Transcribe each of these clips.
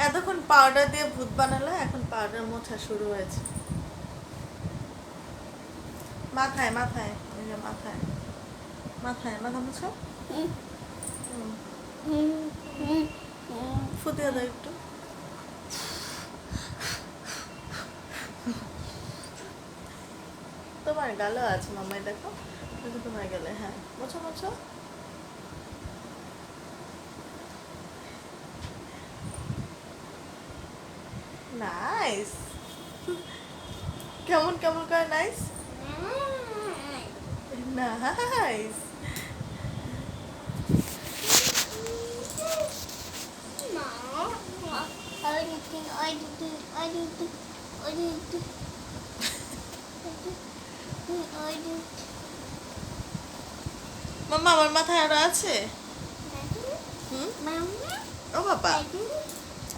এতক্ষণ পাউডার দিয়ে ভূত বানালো, এখন পাউডার মোছা শুরু হয়েছে। মাথায় মাথায় এই যে মাথায় মাথায় মাথা মুছো। ফুটিয়ে দাও একটু। তোমার গালও আছে মামাই, দেখো দেখো তোমার গালে। হ্যাঁ মোছো মোছো। নাইস। কেমন কেমন করে নাইস? নাইস। মাম্মা আমার মাথায় আরো আছে। ও বাবা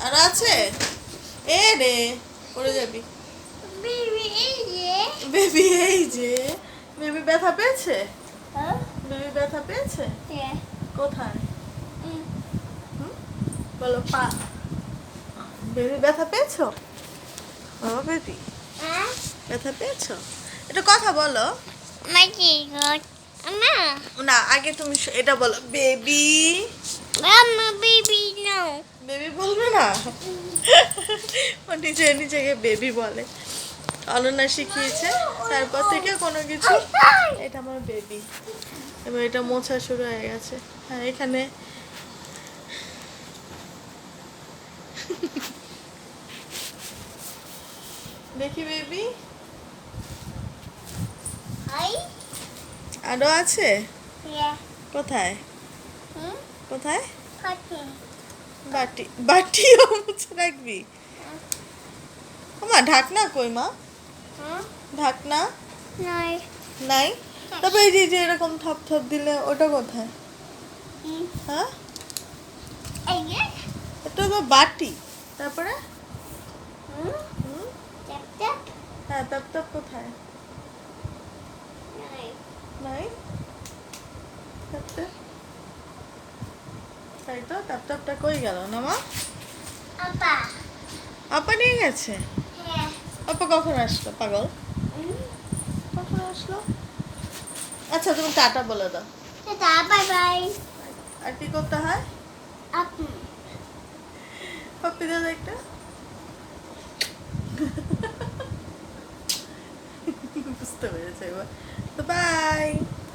আরো আছে। এ রে পড়ে যাবি। বেবি এই যে বেবি ব্যথা পেয়েছে। বেবি ব্যথা পেয়েছে কোথায়? বলো পা। বেবি ব্যথা পেয়েছো? ও বেবি ব্যথা পেয়েছো? এটা কথা বলো না, আগে তুমি এটা বলো বেবি। বেবি বলবে না? ও নিজে নিজেকে বেবি বলে। অলনা শিখিয়েছে, তারপর থেকে কোনো কিছু। এটা আমার বেবি। এবার এটা মোছা শুরু হয়ে গেছে। হ্যাঁ এখানে দেখি বেবি আরো আছে। কোথায় কোথায়? বাটি বাটিও মুছে রাখবি? মা ঢাকনা কই মা? ঢাকনা নাই। তবে এই যে এরকম থপ থপ দিলে ওটা কোথায়? হ্যাঁ এটা তো বাটি। তারপরে হ্যাঁ তাপ তাপ কোথায়? নাই তাপ তাপ। তাই তো তাপ তাপটা কই গেল না মা? আপা নিয়ে গেছে। আপা কখন আসলো পাগল? কখন আসলো? আচ্ছা তুমি টাটা বলে দাও। Bye bye. আর কি করতে হয়? পাপ্পি দাদা একটা বুঝতে পেরেছে এবার। তো বাই।